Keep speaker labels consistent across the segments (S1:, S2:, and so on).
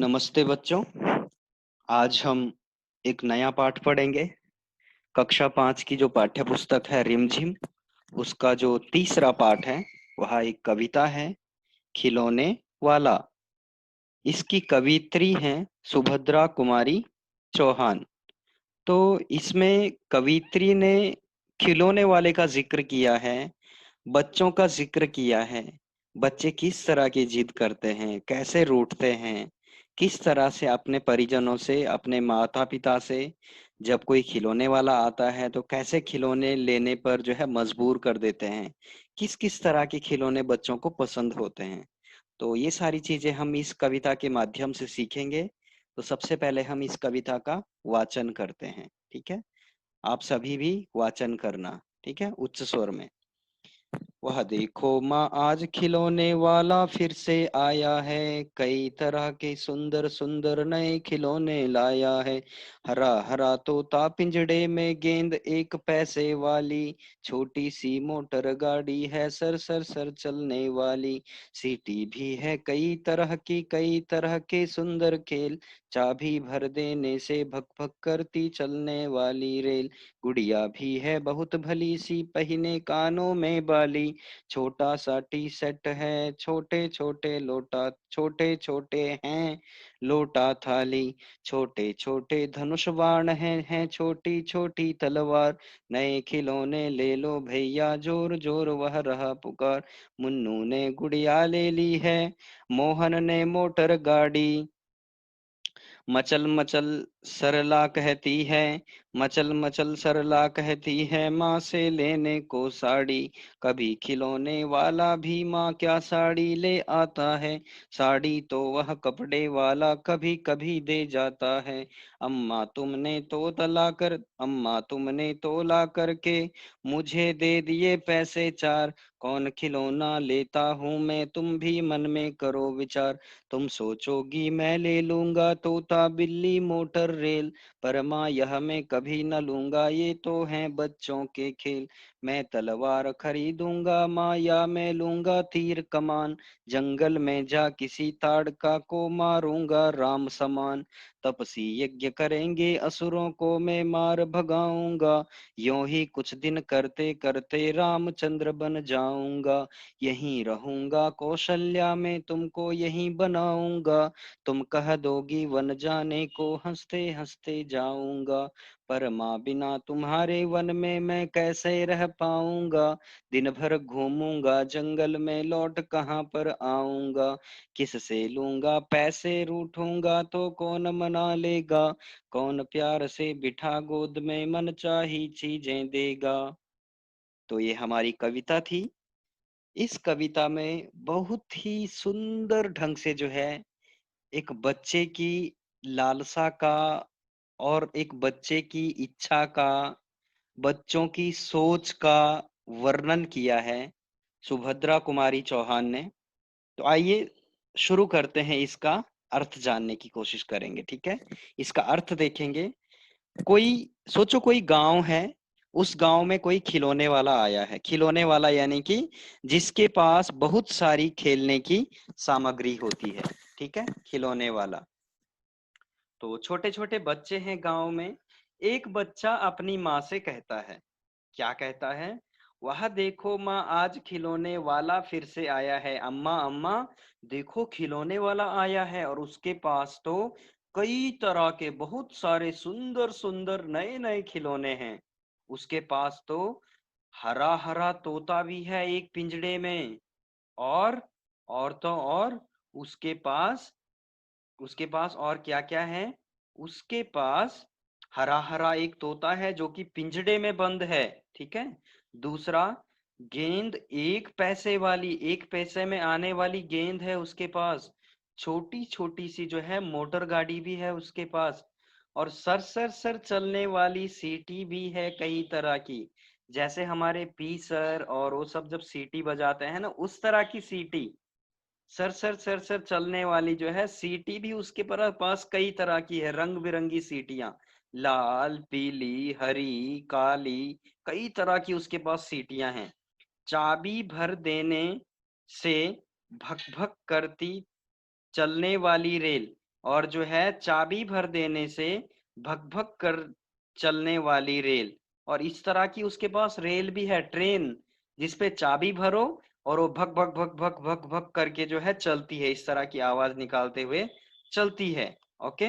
S1: नमस्ते बच्चों। आज हम एक नया पाठ पढ़ेंगे। कक्षा 5 की जो पाठ्य पुस्तक है रिमझिम, उसका जो तीसरा पाठ है वह एक कविता है, खिलौने वाला। इसकी कवित्री हैं सुभद्रा कुमारी चौहान। तो इसमें कवित्री ने खिलौने वाले का जिक्र किया है, बच्चों का जिक्र किया है। बच्चे किस तरह की जिद करते हैं, कैसे रूठते हैं, किस तरह से अपने परिजनों से, अपने माता पिता से जब कोई खिलौने वाला आता है तो कैसे खिलौने लेने पर जो है मजबूर कर देते हैं, किस किस तरह के खिलौने बच्चों को पसंद होते हैं। तो ये सारी चीजें हम इस कविता के माध्यम से सीखेंगे। तो सबसे पहले हम इस कविता का वाचन करते हैं, ठीक है। आप सभी भी वाचन करना, ठीक है, उच्च स्वर में। वह देखो माँ आज खिलौने वाला फिर से आया है, कई तरह के सुंदर सुंदर नए खिलौने लाया है। हरा हरा तोता पिंजड़े में गेंद एक पैसे वाली, छोटी सी मोटर गाड़ी है सर सर सर चलने वाली। सीटी भी है कई तरह की, कई तरह के सुंदर खेल, चाबी भर देने से भक भक करती चलने वाली रेल। गुड़िया भी है बहुत भली सी, पहिने कानों में बाली, छोटा सा टी सेट है, छोटे छोटे लोटा, छोटे छोटे हैं लोटा थाली, छोटे छोटे धनुष बाण हैं छोटी छोटी तलवार। नए खिलौने ले लो भैया, जोर जोर वह रहा पुकार। मुन्नू ने गुड़िया ले ली है, मोहन ने मोटर गाड़ी, मचल मचल सरला कहती है, मचल मचल सरला कहती है माँ से लेने को साड़ी। कभी खिलौने वाला भी माँ क्या साड़ी ले आता है, साड़ी तो वह कपड़े वाला कभी कभी दे जाता है। अम्मा तुमने तो ला करके मुझे दे दिए पैसे चार, कौन खिलौना लेता हूँ मैं तुम भी मन में करो विचार। तुम सोचोगी मैं ले लूंगा तोता बिल्ली मोटर रेल, पर माँ यह मैं कभी न लूंगा, ये तो हैं बच्चों के खेल। मैं तलवार खरीदूंगा माँ, या मैं लूंगा तीर कमान, जंगल में जा किसी ताड़का को मारूंगा राम समान। तपसी यज्ञ करेंगे असुरों को मैं मार भगाऊंगा, यूं ही कुछ दिन करते करते रामचंद्र बन जाऊंगा। यहीं रहूंगा कौशल्या में, तुमको यहीं बनाऊंगा, तुम कह दोगी वन जाने को हंसते हंसते जाऊंगा। पर माँ बिना तुम्हारे वन में मैं कैसे रह पाऊंगा, दिन भर घूमूंगा जंगल में लौट कहाँ पर आऊंगा। किससे लूंगा पैसे रूठूंगा तो कौन मना लेगा, कौन प्यार से बिठा गोद में मन चाही चीजें देगा। तो ये हमारी कविता थी। इस कविता में बहुत ही सुंदर ढंग से जो है एक बच्चे की लालसा का और एक बच्चे की इच्छा का, बच्चों की सोच का वर्णन किया है सुभद्रा कुमारी चौहान ने। तो आइए शुरू करते हैं, इसका अर्थ जानने की कोशिश करेंगे, ठीक है। इसका अर्थ देखेंगे। कोई सोचो, कोई गांव है, उस गांव में कोई खिलौने वाला आया है। खिलौने वाला यानी कि जिसके पास बहुत सारी खेलने की सामग्री होती है, ठीक है, खिलौने वाला। तो छोटे छोटे बच्चे हैं गांव में। एक बच्चा अपनी माँ से कहता है, क्या कहता है, वह देखो माँ आज खिलौने वाला फिर से आया है। अम्मा अम्मा देखो खिलौने वाला आया है, और उसके पास तो कई तरह के बहुत सारे सुंदर सुंदर नए नए खिलौने हैं। उसके पास तो हरा हरा तोता भी है एक पिंजड़े में, और तो और उसके पास और क्या क्या है। उसके पास हरा हरा एक तोता है जो कि पिंजड़े में बंद है, ठीक है। दूसरा, गेंद एक पैसे वाली, एक पैसे में आने वाली गेंद है उसके पास। छोटी छोटी सी जो है मोटर गाड़ी भी है उसके पास। और सर सर सर चलने वाली सीटी भी है कई तरह की, जैसे हमारे पी सर और वो सब जब सीटी बजाते हैं ना, उस तरह की सीटी, सर सर सर सर चलने वाली जो है सीटी भी उसके पास कई तरह की है, रंग बिरंगी सीटियां, लाल पीली हरी काली, कई तरह की उसके पास सीटियां हैं। चाबी भर देने से भक भक करती चलने वाली रेल। और जो है चाबी भर देने से भग भग कर चलने वाली रेल। और इस तरह की उसके पास रेल भी है, ट्रेन, जिसपे चाबी भरो और वो भग भग भग भग भग भग करके जो है चलती है, इस तरह की आवाज निकालते हुए चलती है। ओके।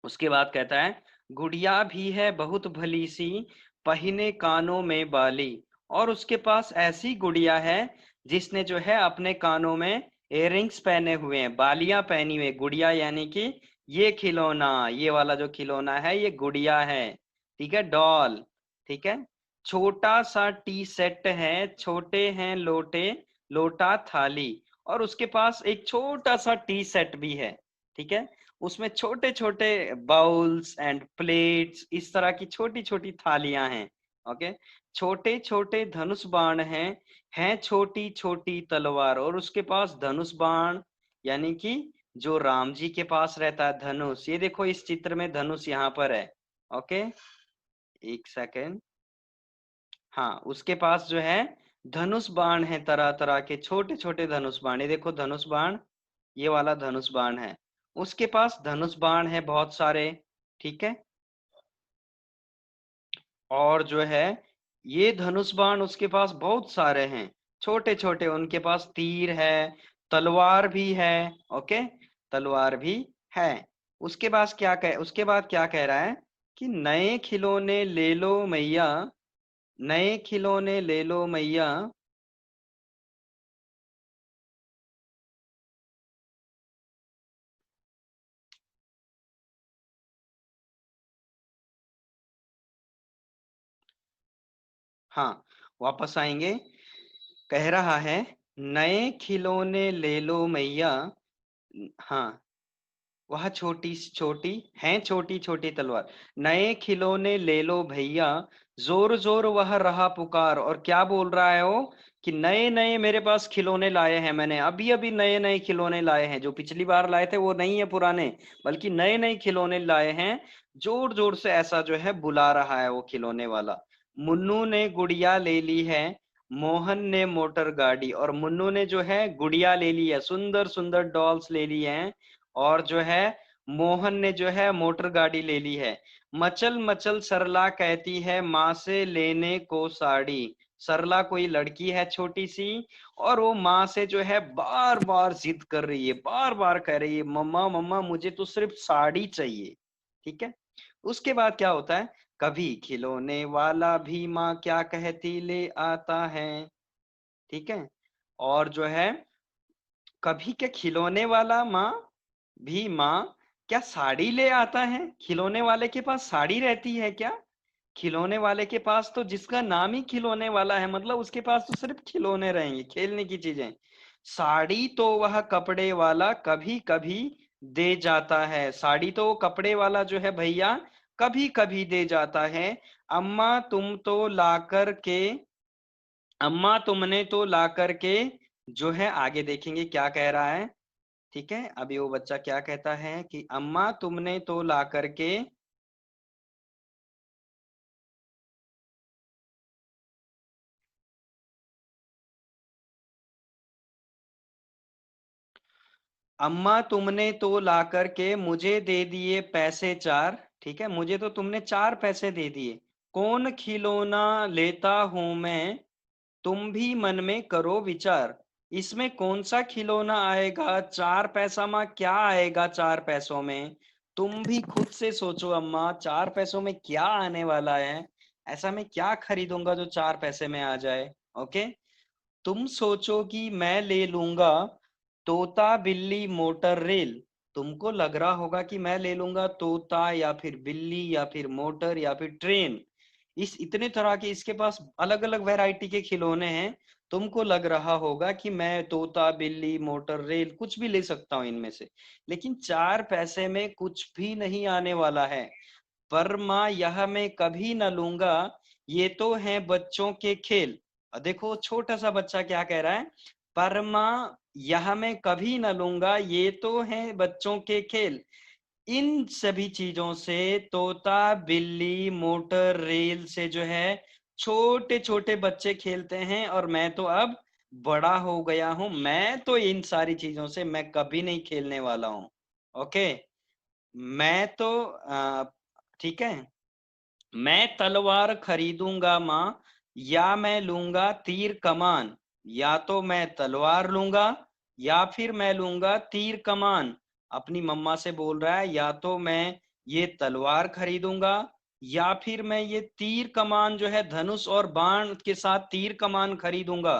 S1: उसके बाद कहता है, गुड़िया भी है बहुत भली सी, पहिने कानों में बाली। और उसके पास ऐसी गुड़िया है जिसने जो है अपने कानों में इयररिंग्स पहने हुए हैं, बालियां पहनी हुई है। गुड़िया यानी कि ये खिलौना, ये वाला जो खिलौना है ये गुड़िया है, ठीक है, डॉल। ठीक है। छोटा सा टी सेट है, छोटे हैं लोटे, लोटा थाली। और उसके पास एक छोटा सा टी सेट भी है, ठीक है। उसमें छोटे छोटे बाउल्स एंड प्लेट्स, इस तरह की छोटी छोटी थालियां हैं। ओके। छोटे छोटे धनुष बाण हैं छोटी छोटी तलवार। और उसके पास धनुष बाण यानी कि जो राम जी के पास रहता है धनुष, ये देखो इस चित्र में धनुष यहाँ पर है। ओके, एक सेकेंड। हाँ, उसके पास जो है धनुष बाण है, तरह तरह के छोटे छोटे धनुष बाण। ये देखो धनुष बाण, ये वाला धनुष बाण है। उसके पास धनुष बाण है बहुत सारे, ठीक है। और जो है ये धनुष बाण उसके पास बहुत सारे हैं, छोटे छोटे। उनके पास तीर है, तलवार भी है। ओके, तलवार भी है। उसके बाद क्या कह रहा है कि नए खिलौने ले लो मैया, नए खिलौने ले लो मैया। हाँ, वापस आएंगे। कह रहा है, नए खिलौने ले लो मैया। हाँ, वह छोटी सी छोटी है, छोटी छोटी तलवार। नए खिलौने ले लो भैया, जोर जोर वह रहा पुकार। और क्या बोल रहा है वो कि नए नए मेरे पास खिलौने लाए हैं, मैंने अभी अभी नए नए खिलौने लाए हैं। जो पिछली बार लाए थे वो नहीं है पुराने, बल्कि नए नए खिलौने लाए हैं। जोर जोर से ऐसा जो है बुला रहा है वो खिलौने वाला। मुन्नू ने गुड़िया ले ली है, मोहन ने मोटर गाड़ी। और मुन्नू ने जो है गुड़िया ले ली है, सुंदर सुंदर डॉल्स ले ली हैं। और जो है मोहन ने जो है मोटर गाड़ी ले ली है। मचल मचल सरला कहती है माँ से लेने को साड़ी। सरला कोई लड़की है छोटी सी, और वो माँ से जो है बार बार जिद कर रही है, बार बार कह रही है मम्मा मम्मा मुझे तो सिर्फ साड़ी चाहिए। ठीक है। उसके बाद क्या होता है, कभी खिलौने वाला भी माँ क्या कहती ले आता है। ठीक है। और जो है कभी के खिलौने वाला माँ भी माँ क्या साड़ी ले आता है। खिलौने वाले के पास साड़ी रहती है क्या? खिलौने वाले के पास तो, जिसका नाम ही खिलौने वाला है, मतलब उसके पास तो सिर्फ खिलौने रहेंगे, खेलने की चीजें। साड़ी तो वह कपड़े वाला कभी कभी दे जाता है। साड़ी तो वो कपड़े वाला जो है भैया कभी कभी दे जाता है। अम्मा तुम तो ला कर के, अम्मा तुमने तो ला करके, जो है आगे देखेंगे क्या कह रहा है। ठीक है, अभी वो बच्चा क्या कहता है कि अम्मा तुमने तो ला करके, अम्मा तुमने तो ला करके मुझे दे दिए पैसे चार। ठीक है, मुझे तो तुमने चार पैसे दे दिए। कौन खिलौना लेता हूं मैं, तुम भी मन में करो विचार। इसमें कौन सा खिलौना आएगा चार पैसा में, क्या आएगा चार पैसों में। तुम भी खुद से सोचो अम्मा, चार पैसों में क्या आने वाला है। ऐसा मैं क्या खरीदूंगा जो चार पैसे में आ जाए। ओके। तुम सोचोगी मैं ले लूंगा तोता बिल्ली मोटर रेल। तुमको लग रहा होगा कि मैं ले लूंगा तोता या फिर बिल्ली या फिर मोटर या फिर ट्रेन। इस इतने तरह के इसके पास अलग अलग वैरायटी के खिलौने हैं। तुमको लग रहा होगा कि मैं तोता बिल्ली मोटर रेल कुछ भी ले सकता हूं इनमें से, लेकिन चार पैसे में कुछ भी नहीं आने वाला है। पर माँ यह मैं कभी न लूंगा, ये तो है बच्चों के खेल। देखो छोटा सा बच्चा क्या कह रहा है, पर माँ यह मैं कभी न लूंगा, ये तो है बच्चों के खेल। इन सभी चीजों से, तोता बिल्ली मोटर रेल से जो है छोटे छोटे बच्चे खेलते हैं, और मैं तो अब बड़ा हो गया हूं, मैं तो इन सारी चीजों से मैं कभी नहीं खेलने वाला हूं। ओके। मैं तो ठीक है, मैं तलवार खरीदूंगा माँ, या मैं लूंगा तीर कमान। या तो मैं तलवार लूंगा, या फिर मैं लूंगा तीर कमान। अपनी मम्मा से बोल रहा है, या तो मैं ये तलवार खरीदूंगा, या फिर मैं ये तीर कमान जो है धनुष और बाण के साथ तीर कमान खरीदूंगा।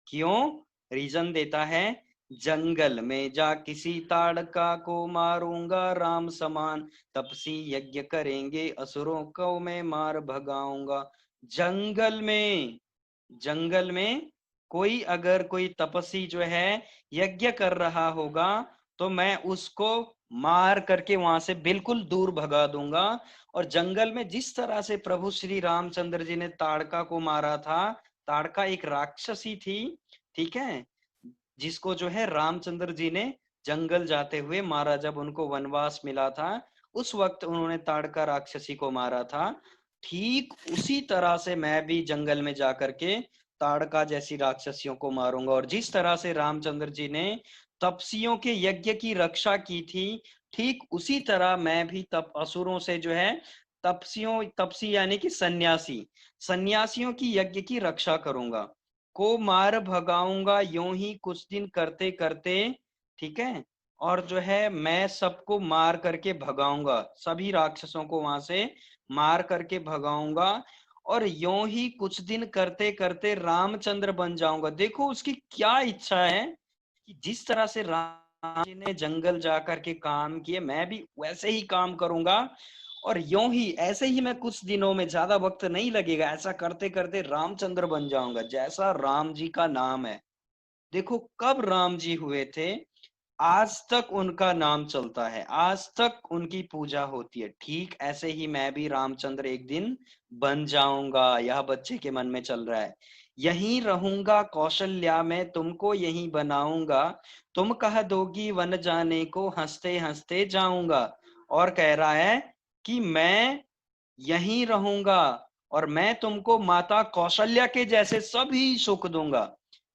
S1: क्यों? रीजन देता है, जंगल में जा किसी ताड़का को मारूंगा राम समान, तपसी यज्ञ करेंगे असुरों को मैं मार भगाऊंगा। जंगल में, जंगल में कोई अगर कोई तपस्वी जो है यज्ञ कर रहा होगा, तो मैं उसको मार करके वहां से बिल्कुल दूर भगा दूंगा। और जंगल में जिस तरह से प्रभु श्री रामचंद्र जी ने ताड़का को मारा था, ताड़का एक राक्षसी थी, ठीक है, जिसको जो है रामचंद्र जी ने जंगल जाते हुए मारा। जब उनको वनवास मिला था, उस वक्त उन्होंने ताड़का राक्षसी को मारा था। ठीक उसी तरह से मैं भी जंगल में जाकर के ताड़का जैसी राक्षसियों को मारूंगा। और जिस तरह से रामचंद्र जी ने तपस्वियों के यज्ञ की रक्षा की थी, ठीक उसी तरह मैं भी तप असुरों से जो है तपस्वियों, तपसी यानी कि सन्यासी, सन्यासियों की यज्ञ की रक्षा करूंगा, को मार भगाऊंगा यूं ही कुछ दिन करते करते। ठीक है, और जो है मैं सबको मार करके भगाऊंगा, सभी राक्षसों को वहां से मार करके भगाऊंगा। और यूं ही कुछ दिन करते करते रामचंद्र बन जाऊंगा। देखो उसकी क्या इच्छा है कि जिस तरह से राम जी ने जंगल जाकर के काम किए, मैं भी वैसे ही काम करूंगा। और यूं ही ऐसे ही मैं कुछ दिनों में, ज्यादा वक्त नहीं लगेगा, ऐसा करते करते रामचंद्र बन जाऊंगा, जैसा राम जी का नाम है। देखो कब राम जी हुए थे, आज तक उनका नाम चलता है, आज तक उनकी पूजा होती है। ठीक ऐसे ही मैं भी रामचंद्र एक दिन बन जाऊंगा, यह बच्चे के मन में चल रहा है। यहीं रहूंगा कौशल्या में, तुमको यहीं बनाऊंगा, तुम कह दोगी वन जाने को, हंसते हंसते जाऊंगा। और कह रहा है कि मैं यहीं रहूंगा, और मैं तुमको माता कौशल्या के जैसे सभी सुख दूंगा।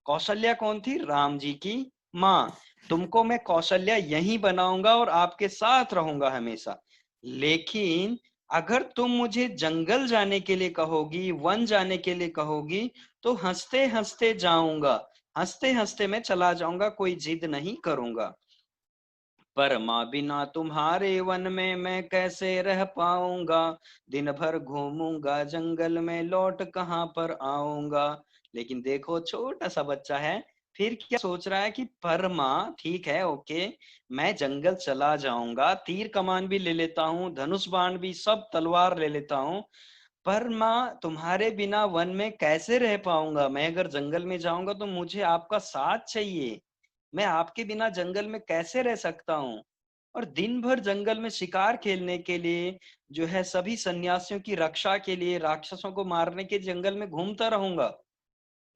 S1: कौशल्या कौन थी? राम जी की माँ। तुमको मैं कौशल्या यहीं बनाऊंगा और आपके साथ रहूंगा हमेशा। लेकिन अगर तुम मुझे जंगल जाने के लिए कहोगी, वन जाने के लिए कहोगी, तो हंसते हंसते जाऊंगा, हंसते हंसते मैं चला जाऊंगा, कोई जिद नहीं करूंगा। पर माँ बिना तुम्हारे वन में मैं कैसे रह पाऊंगा, दिन भर घूमूंगा जंगल में, लौट कहाँ पर आऊंगा। लेकिन देखो छोटा सा बच्चा है, फिर क्या सोच रहा है कि पर माँ ठीक है, ओके, मैं जंगल चला जाऊंगा, तीर कमान भी ले लेता हूँ, धनुष बाण भी, सब तलवार ले लेता हूँ, पर माँ तुम्हारे बिना वन में कैसे रह पाऊंगा। मैं अगर जंगल में जाऊंगा तो मुझे आपका साथ चाहिए, मैं आपके बिना जंगल में कैसे रह सकता हूँ। और दिन भर जंगल में शिकार खेलने के लिए, जो है सभी सन्यासियों की रक्षा के लिए, राक्षसों को मारने के जंगल में घूमता रहूंगा।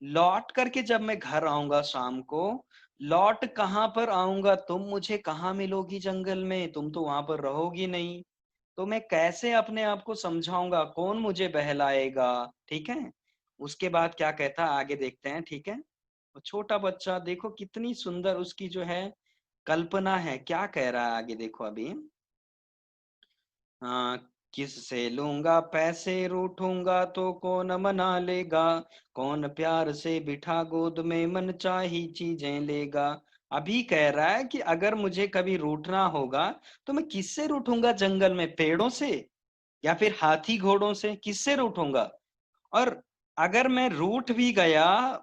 S1: लौट करके जब मैं घर आऊंगा शाम को, लौट कहाँ पर आऊंगा, तुम मुझे कहाँ मिलोगी जंगल में, तुम तो वहां पर रहोगी नहीं। तो मैं कैसे अपने आप को समझाऊंगा, कौन मुझे बहलाएगा। ठीक है, उसके बाद क्या कहता है आगे देखते हैं, ठीक है। वो छोटा बच्चा देखो कितनी सुंदर उसकी जो है कल्पना है, क्या कह रहा है आगे देखो अभी। हाँ, किससे लूंगा पैसे, रूठूंगा तो कौन मना लेगा, कौन प्यार से बिठा गोद में मन चाही चीजें लेगा। अभी कह रहा है कि अगर मुझे कभी रूठना होगा, तो मैं किससे रूठूंगा जंगल में, पेड़ों से या फिर हाथी घोड़ों से, किससे रूठूंगा। और अगर मैं रूठ भी गया,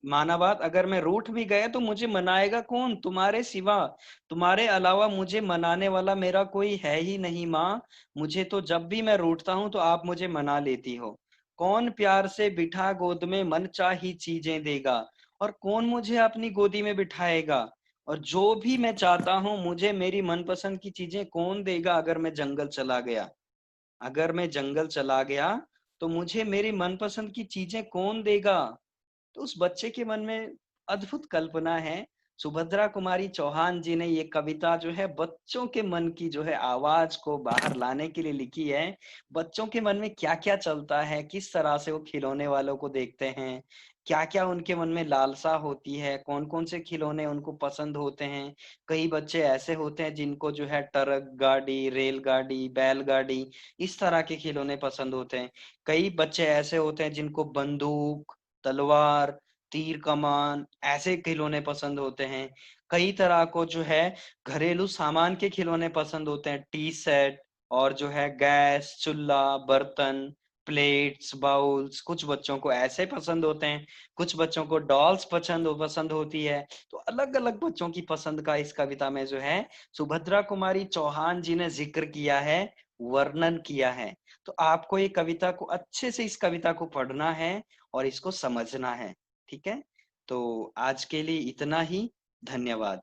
S1: माना बात, अगर मैं रूठ भी गया तो मुझे मनाएगा कौन, तुम्हारे सिवा, तुम्हारे अलावा मुझे मनाने वाला मेरा कोई है ही नहीं माँ। मुझे तो जब भी मैं रूठता हूँ तो आप मुझे मना लेती हो। कौन प्यार से बिठा गोद में मन चाही चीजें देगा, और कौन मुझे अपनी गोदी में बिठाएगा। और जो भी मैं चाहता हूँ मुझे मेरी मनपसंद की चीजें कौन देगा। अगर मैं जंगल चला गया, अगर मैं जंगल चला गया, तो मुझे मेरी मनपसंद की चीजें कौन देगा। तो उस बच्चे के मन में अद्भुत कल्पना है। सुभद्रा कुमारी चौहान जी ने ये कविता जो है बच्चों के मन की जो है आवाज को बाहर लाने के लिए लिखी है। बच्चों के मन में क्या-क्या चलता है, किस तरह से वो खिलौने वालों को देखते हैं, क्या-क्या उनके मन में लालसा होती है, कौन-कौन से खिलौने उनको पसंद होते हैं। कई बच्चे ऐसे होते हैं जिनको जो है ट्रक, गाड़ी, रेलगाड़ी, बैलगाड़ी इस तरह के खिलौने पसंद होते हैं। कई बच्चे ऐसे होते हैं जिनको बंदूक, तलवार, तीर कमान ऐसे खिलौने पसंद होते हैं। कई तरह को जो है घरेलू सामान के खिलौने पसंद होते हैं, टी सेट और जो है गैस, चूल्हा, बर्तन, प्लेट्स, बाउल्स। कुछ बच्चों को ऐसे पसंद होते हैं, कुछ बच्चों को डॉल्स पसंद होती है। तो अलग-अलग बच्चों की पसंद का इस कविता में जो है सुभद्रा कुमारी चौहान जी ने ज़िक्र किया है, वर्णन किया है। तो आपको ये कविता को अच्छे से इस कविता को पढ़ना है और इसको समझना है। ठीक है? तो आज के लिए इतना ही, धन्यवाद।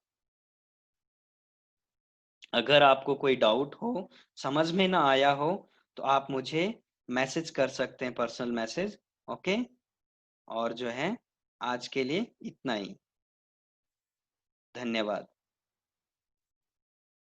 S1: अगर आपको कोई डाउट हो, समझ में ना आया हो, तो आप मुझे मैसेज कर सकते हैं, पर्सनल मैसेज, ओके? और जो है आज के लिए इतना ही, धन्यवाद।